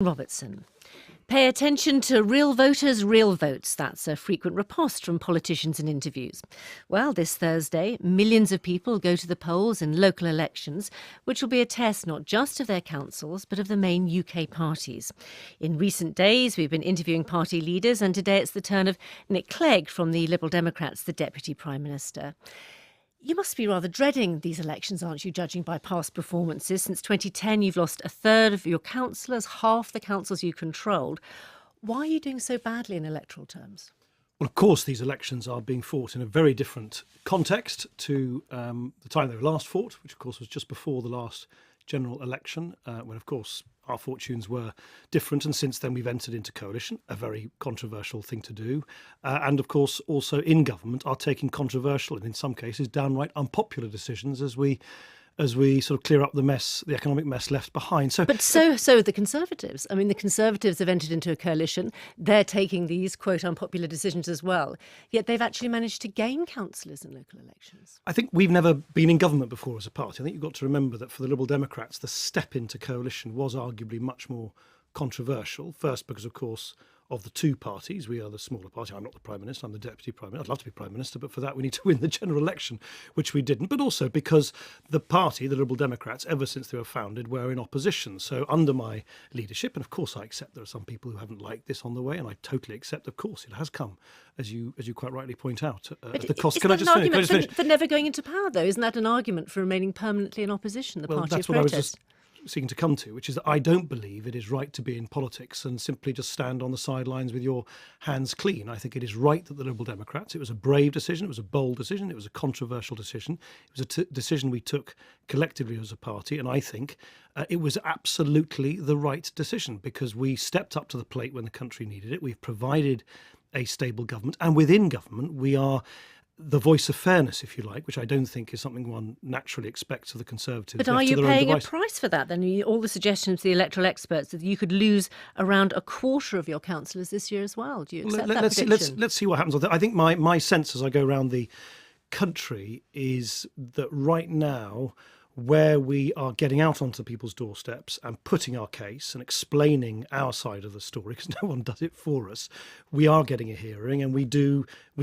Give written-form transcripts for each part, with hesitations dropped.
Robertson. Pay attention to real voters, real votes. That's a frequent riposte from politicians in interviews. Well, this Thursday, millions of people go to the polls in local elections, which will be a test not just of their councils, but of the main UK parties. In recent days, we've been interviewing party leaders, and today it's the turn of Nick Clegg from the Liberal Democrats, the Deputy Prime Minister. You must be rather dreading these elections, aren't you, judging by past performances? Since 2010, you've lost a third of your councillors, half the councils you controlled. Why are you doing so badly in electoral terms? Well, of course, these elections are being fought in a very different context to the time they were last fought, which, of course, was just before the last general election, when, of course, our fortunes were different. And since then, we've entered into coalition, a very controversial thing to do. And, of course, also in government are taking controversial and, in some cases, downright unpopular decisions as we sort of clear up the mess, the economic mess left behind. But so the Conservatives. I mean, the Conservatives have entered into a coalition. They're taking these, quote, unpopular decisions as well. Yet they've actually managed to gain councillors in local elections. I think we've never been in government before as a party. I think you've got to remember that for the Liberal Democrats, the step into coalition was arguably much more controversial. First, because, of course, of the two parties, we are the smaller party. I'm not the Prime Minister, I'm the Deputy Prime Minister. I'd love to be Prime Minister, but for that we need to win the general election, which we didn't. But also because the party, the Liberal Democrats, ever since they were founded, were in opposition. So under my leadership, and of course I accept there are some people who haven't liked this on the way, and I totally accept, of course, it has come, as you quite rightly point out, at the cost. Can I just finish? For never going into power, though? Isn't that an argument for remaining permanently in opposition, the party of protest? Well, that's what I was just seeking to come to, which is that I don't believe it is right to be in politics and simply just stand on the sidelines with your hands clean. I think it is right that the Liberal Democrats, it was a brave decision, it was a bold decision, it was a controversial decision, it was a decision we took collectively as a party, and I think it was absolutely the right decision because we stepped up to the plate when the country needed it. We've provided a stable government, and within government we are the voice of fairness, if you like, which I don't think is something one naturally expects of the Conservatives. But are you paying a price for that then? All the suggestions of the electoral experts that you could lose around a quarter of your councillors this year as well. Do you accept that prediction? Let's see what happens. I think my sense as I go around the country is that right now, where we are getting out onto people's doorsteps and putting our case and explaining our side of the story, because no one does it for us, we are getting a hearing and we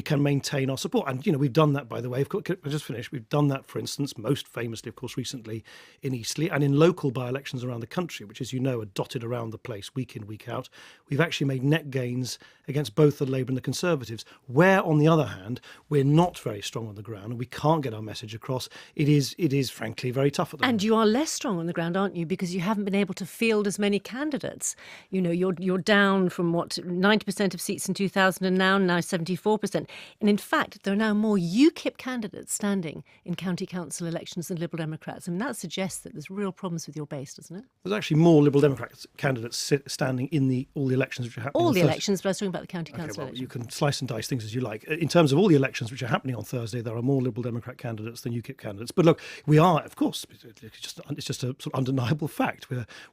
can maintain our support. And, we've done that, by the way. I just finished. We've done that, for instance, most famously, of course, recently in Eastleigh and in local by-elections around the country, which, as you know, are dotted around the place week in, week out. We've actually made net gains against both the Labour and the Conservatives, where, on the other hand, we're not very strong on the ground and we can't get our message across. It is frankly, very tough at the moment. And you are less strong on the ground, aren't you? Because you haven't been able to field as many candidates. You're down from 90% of seats in 2000 and now 74%. And in fact, there are now more UKIP candidates standing in county council elections than Liberal Democrats. I mean, that suggests that there's real problems with your base, doesn't it? There's actually more Liberal Democrat candidates standing in all the elections which are happening. All the elections, but I was talking about the county council elections. You can slice and dice things as you like. In terms of all the elections which are happening on Thursday, there are more Liberal Democrat candidates than UKIP candidates. But look, we are, of course, it's just a sort of undeniable fact.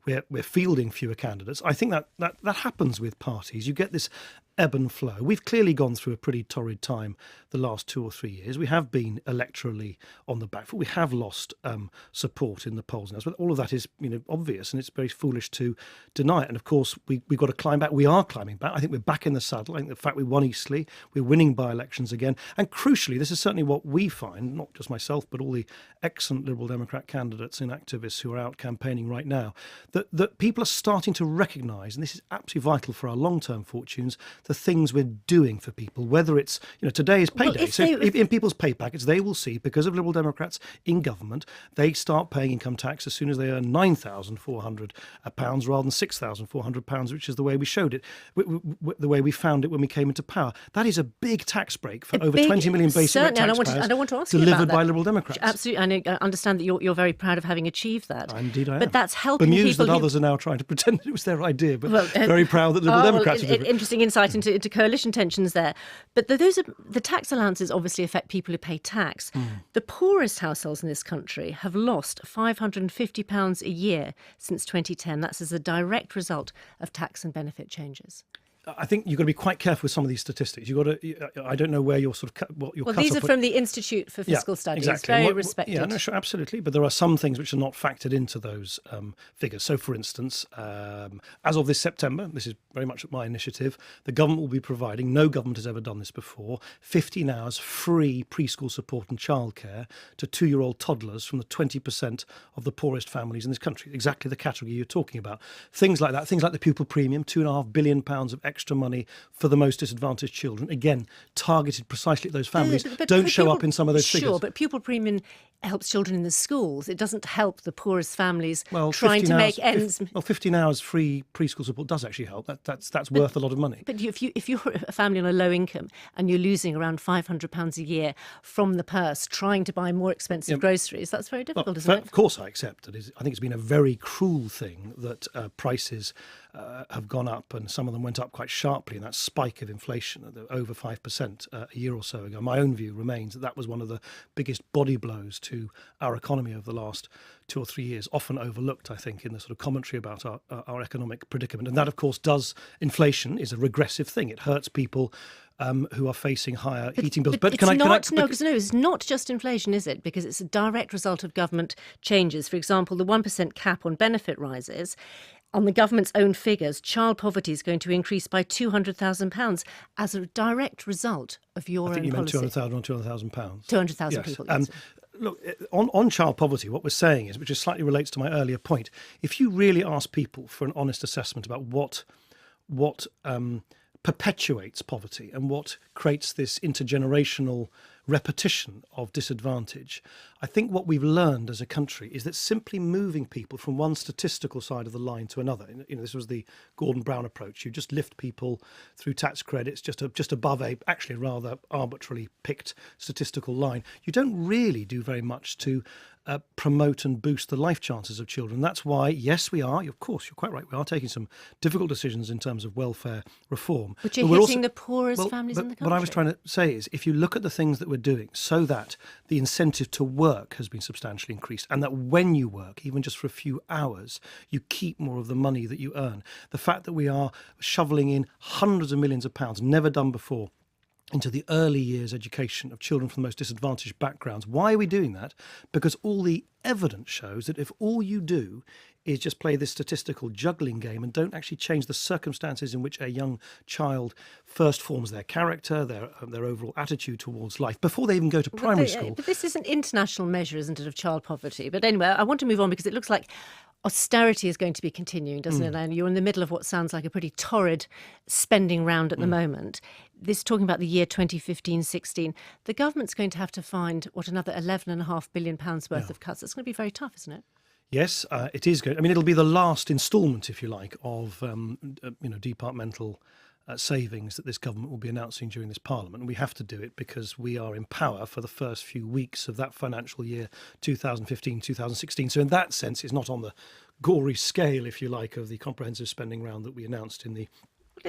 We're fielding fewer candidates. I think that happens with parties. You get this ebb and flow. We've clearly gone through a pretty torrid time the last 2 or 3 years. We have been electorally on the back foot. We have lost support in the polls now. But all of that is obvious, and it's very foolish to deny it. And of course, we've got to climb back. We are climbing back. I think we're back in the saddle. I think the fact we won Eastleigh, we're winning by-elections again. And crucially, this is certainly what we find, not just myself, but all the excellent Liberal Democrat candidates and activists who are out campaigning right now, that people are starting to recognise, and this is absolutely vital for our long-term fortunes, the things we're doing for people, whether it's, today is payday. If in people's pay packets, they will see, because of Liberal Democrats in government, they start paying income tax as soon as they earn £9,400 rather than £6,400, which is the way we showed it, the way we found it when we came into power. That is a big tax break for over 20 million basic rate taxpayers, I don't want to ask you delivered about that. by Liberal Democrats. Absolutely, and I understand that you're very proud of having achieved that. Indeed I am. But that's helping Bemused people that others are now trying to pretend that it was their idea, but very proud that Liberal Democrats are doing it. Interesting insight into coalition tensions there. But the tax allowances obviously affect people who pay tax. The poorest households in this country have lost £550 a year since 2010. That's as a direct result of tax and benefit changes. I think you've got to be quite careful with some of these statistics. You've got to. I don't know where you're sort of what your. Well, these are from the Institute for Fiscal Studies, exactly. very respected. Yeah, no, sure, absolutely. But there are some things which are not factored into those figures. So, for instance, as of this September, this is very much at my initiative, the government will be providing, no government has ever done this before, 15 hours free preschool support and childcare to 2-year-old toddlers from the 20% of the poorest families in this country. Exactly the category you're talking about. Things like that, things like the pupil premium, £2.5 billion of extra money for the most disadvantaged children. Again, targeted precisely at those families. But don't show up in some of those figures. Sure, but pupil premium helps children in the schools. It doesn't help the poorest families trying 15 to hours, make ends. 15 hours free preschool support does actually help. That's worth a lot of money. But if you're a family on a low income and you're losing around £500 a year from the purse trying to buy more expensive groceries, that's very difficult, isn't it? Of course I accept that. I think it's been a very cruel thing that prices have gone up, and some of them went up quite sharply in that spike of inflation at over 5% a year or so ago. My own view remains that was one of the biggest body blows to our economy over the last 2 or 3 years, often overlooked, I think, in the sort of commentary about our economic predicament. And that, of course, inflation is a regressive thing. It hurts people who are facing higher heating bills. But it's not just inflation, is it? Because it's a direct result of government changes. For example, the 1% cap on benefit rises. On the government's own figures, child poverty is going to increase by £200,000 as a direct result of your own policy. I think you meant 200,000 or £200,000. 200,000 people. Yes. Look, on child poverty, what we're saying is, which slightly relates to my earlier point, if you really ask people for an honest assessment about what perpetuates poverty and what creates this intergenerational repetition of disadvantage, I think what we've learned as a country is that simply moving people from one statistical side of the line to another, this was the Gordon Brown approach. You just lift people through tax credits just above a actually rather arbitrarily picked statistical line. You don't really do very much to promote and boost the life chances of children. That's why, yes, we are, of course, you're quite right, we are taking some difficult decisions in terms of welfare reform. But you're hitting the poorest families in the country. What I was trying to say is, if you look at the things that we're doing so that the incentive to work has been substantially increased, and that when you work, even just for a few hours, you keep more of the money that you earn. The fact that we are shoveling in hundreds of millions of pounds, never done before, into the early years education of children from the most disadvantaged backgrounds. Why are we doing that? Because all the evidence shows that if all you do is just play this statistical juggling game and don't actually change the circumstances in which a young child first forms their character, their overall attitude towards life, before they even go to primary school. But this is an international measure, isn't it, of child poverty? But anyway, I want to move on because it looks like austerity is going to be continuing, doesn't it? And you're in the middle of what sounds like a pretty torrid spending round at the moment. This talking about the year 2015-16, the government's going to have to find, another £11.5 billion worth of cuts. It's going to be very tough, isn't it? Yes, it is good. I mean, it'll be the last instalment, if you like, of departmental savings that this government will be announcing during this Parliament. And we have to do it because we are in power for the first few weeks of that financial year 2015-2016. So in that sense, it's not on the gory scale, if you like, of the comprehensive spending round that we announced in the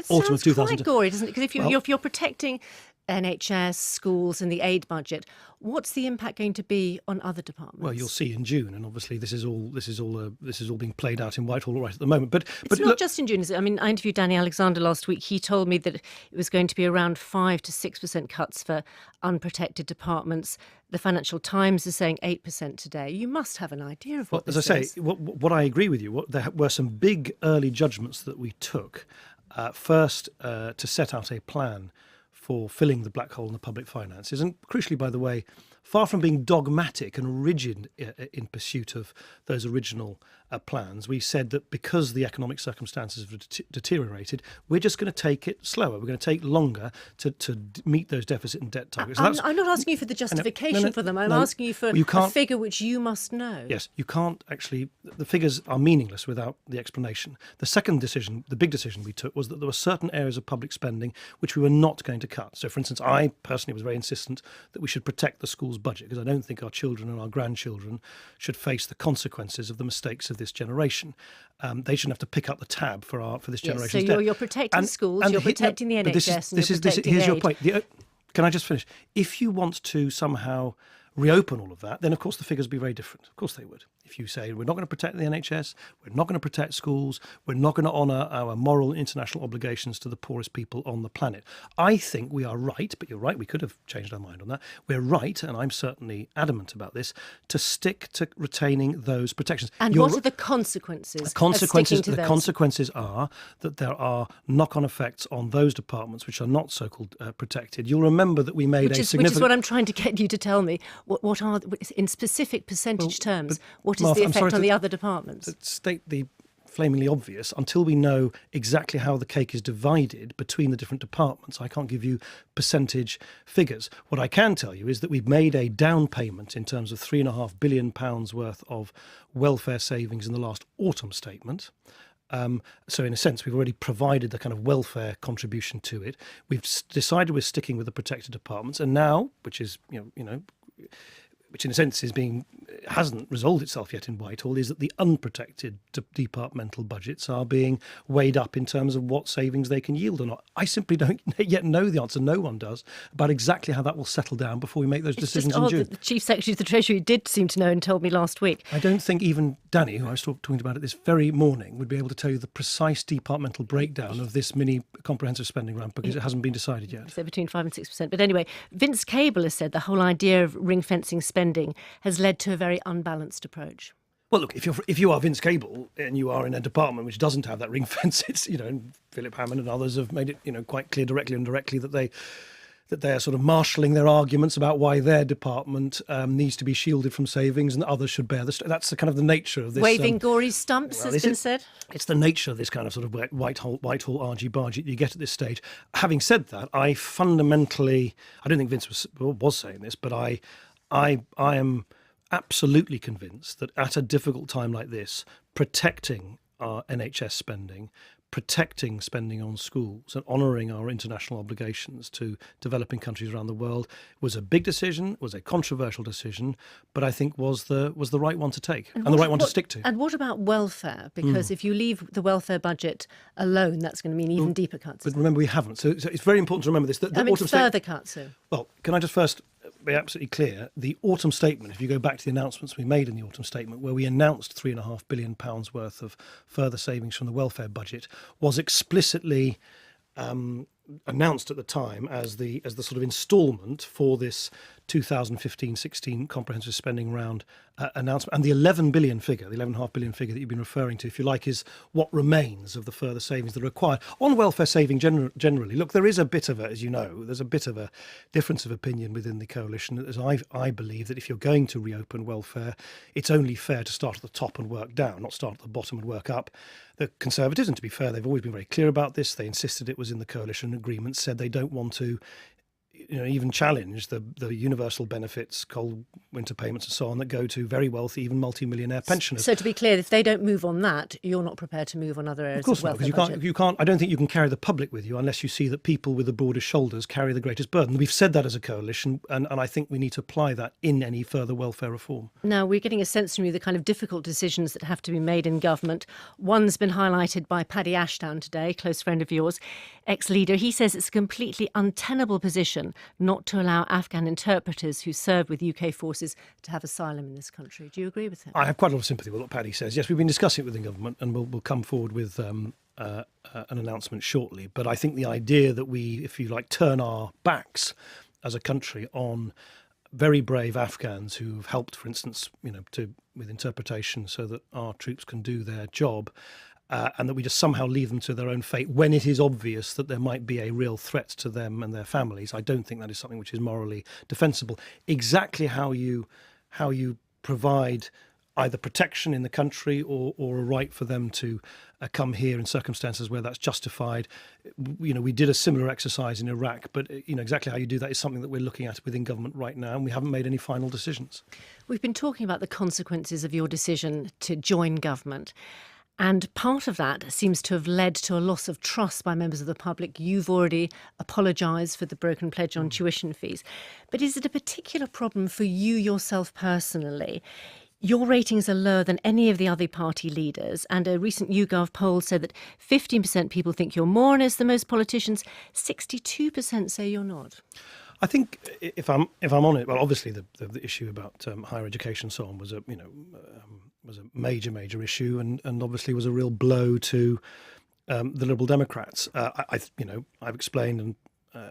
autumn of 2000. It sounds quite gory, doesn't it? Because if you're protecting NHS, schools and the aid budget, what's the impact going to be on other departments? Well, you'll see in June, and obviously this is all being played out in Whitehall right at the moment. But it's not just in June, is it? I mean, I interviewed Danny Alexander last week. He told me that it was going to be around 5 to 6% cuts for unprotected departments. The Financial Times is saying 8% today. You must have an idea of what this is. As I say, what I agree with you. There were some big early judgments that we took. First, to set out a plan for filling the black hole in the public finances. And crucially, by the way, far from being dogmatic and rigid in pursuit of those original plans, we said that because the economic circumstances have deteriorated, we're just going to take it slower. We're going to take longer to meet those deficit and debt targets. I'm not asking you for the justification for them. I'm asking you for a figure which you must know. Yes, you can't actually. The figures are meaningless without the explanation. The second decision, the big decision we took, was that there were certain areas of public spending which we were not going to cut. So, for instance, I personally was very insistent that we should protect the school's budget, because I don't think our children and our grandchildren should face the consequences of the mistakes of this generation. They shouldn't have to pick up the tab for this generation's debt. So you're protecting schools, you're protecting the NHS, here's your point. Can I just finish? If you want to somehow reopen all of that, then of course the figures would be very different. Of course they would. if you say we're not going to protect the NHS, we're not going to protect schools, we're not going to honour our moral international obligations to the poorest people on the planet. I think we are right, but you're right, we could have changed our mind on that. We're right, and I'm certainly adamant about this, to stick to retaining those protections. And what are the consequences? The consequences are that there are knock-on effects on those departments which are not so-called protected. You'll remember that we made which is what I'm trying to get you to tell me. What are, in specific percentage terms, what is the effect on the other departments? To state the flamingly obvious, until we know exactly how the cake is divided between the different departments, I can't give you percentage figures. What I can tell you is that we've made a down payment in terms of £3.5 billion worth of welfare savings in the last autumn statement. So in a sense, we've already provided the kind of welfare contribution to it. We've decided we're sticking with the protected departments, and now, which is which in a sense hasn't resolved itself yet in Whitehall, is that the unprotected departmental budgets are being weighed up in terms of what savings they can yield or not. I simply don't yet know the answer, no one does, about exactly how that will settle down before we make those decisions in June. That the Chief Secretary of the Treasury did seem to know and told me last week. I don't think even Danny, who I was talking about it this very morning, would be able to tell you the precise departmental breakdown of this mini comprehensive spending round because it hasn't been decided yet. So between 5 and 6%. But anyway, Vince Cable has said the whole idea of ring-fencing spending has led to a very unbalanced approach. Well, look, if you are Vince Cable and you are in a department which doesn't have that ring fence, it's Philip Hammond and others have made it quite clear directly and indirectly that they are sort of marshalling their arguments about why their department needs to be shielded from savings and others should bear the. That's the kind of the nature of this. Waving gory stumps has been said. It's the nature of this kind of sort of Whitehall argy-bargy that you get at this stage. Having said that, I don't think Vince was saying this, but I am absolutely convinced that at a difficult time like this, protecting our NHS spending, protecting spending on schools and honouring our international obligations to developing countries around the world was a big decision, was a controversial decision, but I think was the right one to take and the right one to stick to. And what about welfare? Because if you leave the welfare budget alone, that's going to mean even deeper cuts. But remember, we haven't. So it's very important to remember this. Further cuts. Well, can I just first be absolutely clear? The autumn statement, if you go back to the announcements we made in the autumn statement, where we announced £3.5 billion worth of further savings from the welfare budget, was explicitly announced at the time as the sort of instalment for this 2015-16 comprehensive spending round announcement. And the 11 billion figure, the 11.5 billion figure that you've been referring to, if you like, is what remains of the further savings that are required. On welfare saving generally, look, there is a bit of a, as you know, there's a bit of a difference of opinion within the coalition. As I believe that if you're going to reopen welfare, it's only fair to start at the top and work down, not start at the bottom and work up. The Conservatives, and to be fair, they've always been very clear about this. They insisted it was in the coalition agreement, said they don't want to even challenge the universal benefits, cold winter payments and so on that go to very wealthy, even multi-millionaire pensioners. So to be clear, if they don't move on that, you're not prepared to move on other areas of welfare budget? Of course not, because you can't. I don't think you can carry the public with you unless you see that people with the broadest shoulders carry the greatest burden. We've said that as a coalition, and I think we need to apply that in any further welfare reform. Now, we're getting a sense from you the kind of difficult decisions that have to be made in government. One's been highlighted by Paddy Ashdown today, close friend of yours, ex-leader. He says it's a completely untenable position not to allow Afghan interpreters who serve with UK forces to have asylum in this country. Do you agree with him? I have quite a lot of sympathy with what Paddy says. Yes, we've been discussing it with the government and we'll come forward with an announcement shortly. But I think the idea that we, if you like, turn our backs as a country on very brave Afghans who've helped, for instance, with interpretation so that our troops can do their job, and that we just somehow leave them to their own fate when it is obvious that there might be a real threat to them and their families. I don't think that is something which is morally defensible. Exactly how you provide either protection in the country or a right for them to come here in circumstances where that's justified. We did a similar exercise in Iraq, but exactly how you do that is something that we're looking at within government right now, and we haven't made any final decisions. We've been talking about the consequences of your decision to join government. And part of that seems to have led to a loss of trust by members of the public. You've already apologised for the broken pledge on tuition fees. But is it a particular problem for you yourself personally? Your ratings are lower than any of the other party leaders, and a recent YouGov poll said that 15% people think you're more honest than most politicians, 62% say you're not. I think if I'm on it, well, obviously the issue about higher education and so on was was a major issue, and obviously was a real blow to the Liberal Democrats. I've explained and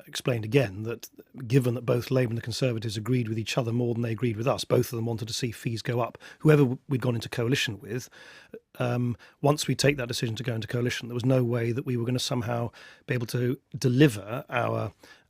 explained again that given that both Labour and the Conservatives agreed with each other more than they agreed with us, both of them wanted to see fees go up. Whoever we'd gone into coalition with, once we take that decision to go into coalition, there was no way that we were going to somehow be able to deliver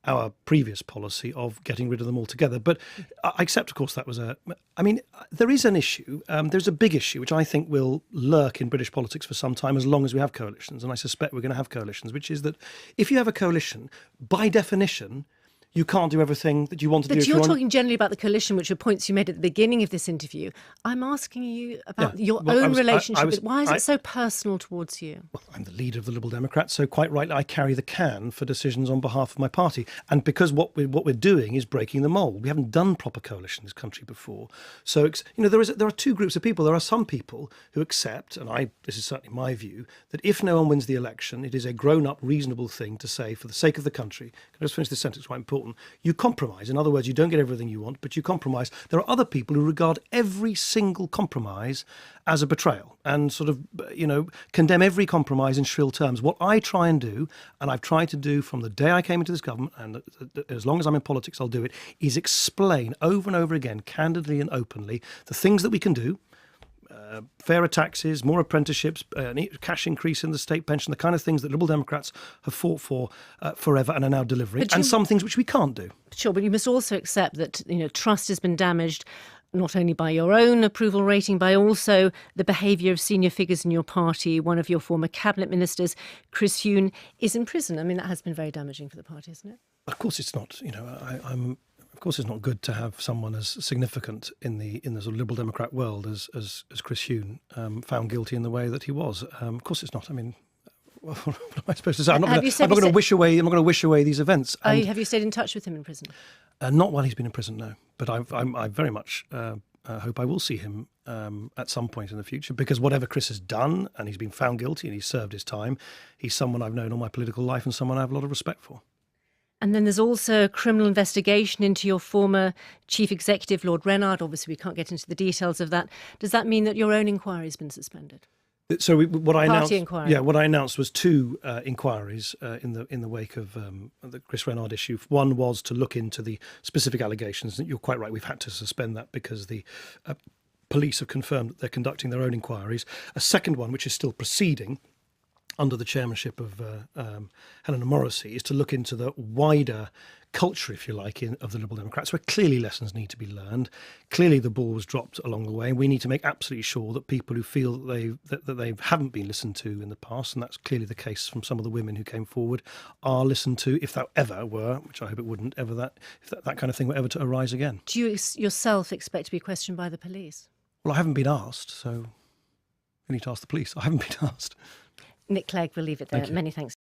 our previous policy of getting rid of them altogether. But I accept, of course, that was there is an issue. There's a big issue, which I think will lurk in British politics for some time, as long as we have coalitions. And I suspect we're going to have coalitions, which is that if you have a coalition, by definition, you can't do everything that you want to do. But you're talking generally about the coalition, which are points you made at the beginning of this interview. I'm asking you about your own relationship. Why is it so personal towards you? Well, I'm the leader of the Liberal Democrats, so quite rightly I carry the can for decisions on behalf of my party. And because what we're doing is breaking the mould. We haven't done proper coalition in this country before. So there are two groups of people. There are some people who accept, and this is certainly my view, that if no one wins the election, it is a grown-up, reasonable thing to say, for the sake of the country. Can I just finish this sentence? It's quite important. You compromise. In other words, you don't get everything you want, but you compromise. There are other people who regard every single compromise as a betrayal and sort of, condemn every compromise in shrill terms. What I try and do, and I've tried to do from the day I came into this government, and as long as I'm in politics, I'll do it, is explain over and over again, candidly and openly, the things that we can do. Fairer taxes, more apprenticeships, cash increase in the state pension, the kind of things that Liberal Democrats have fought for forever and are now delivering, and some things which we can't do. Sure, but you must also accept that trust has been damaged not only by your own approval rating, but also the behaviour of senior figures in your party. One of your former cabinet ministers, Chris Huhne, is in prison. I mean, that has been very damaging for the party, hasn't it? Of course it's not. Of course, it's not good to have someone as significant in the sort of Liberal Democrat world as Chris Huhne found guilty in the way that he was. Of course, it's not. I mean, what am I supposed to say? I'm not going to wish away these events. Have you stayed in touch with him in prison? Not while he's been in prison, no. But I very much hope I will see him at some point in the future, because whatever Chris has done, and he's been found guilty and he's served his time, he's someone I've known all my political life and someone I have a lot of respect for. And then there's also a criminal investigation into your former chief executive, Lord Reynard. Obviously, we can't get into the details of that. Does that mean that your own inquiry has been suspended? So what I announced was two inquiries in the wake of the Chris Reynard issue. One was to look into the specific allegations. You're quite right. We've had to suspend that because the police have confirmed that they're conducting their own inquiries. A second one, which is still proceeding, under the chairmanship of Helena Morrissey, is to look into the wider culture, if you like, of the Liberal Democrats, where clearly lessons need to be learned. Clearly the ball was dropped along the way, and we need to make absolutely sure that people who feel that they haven't been listened to in the past, and that's clearly the case from some of the women who came forward, are listened to, if that ever were, which I hope it wouldn't, if that kind of thing were ever to arise again. Do you yourself expect to be questioned by the police? Well, I haven't been asked, so you need to ask the police. I haven't been asked. Nick Clegg, we'll leave it there. Many thanks.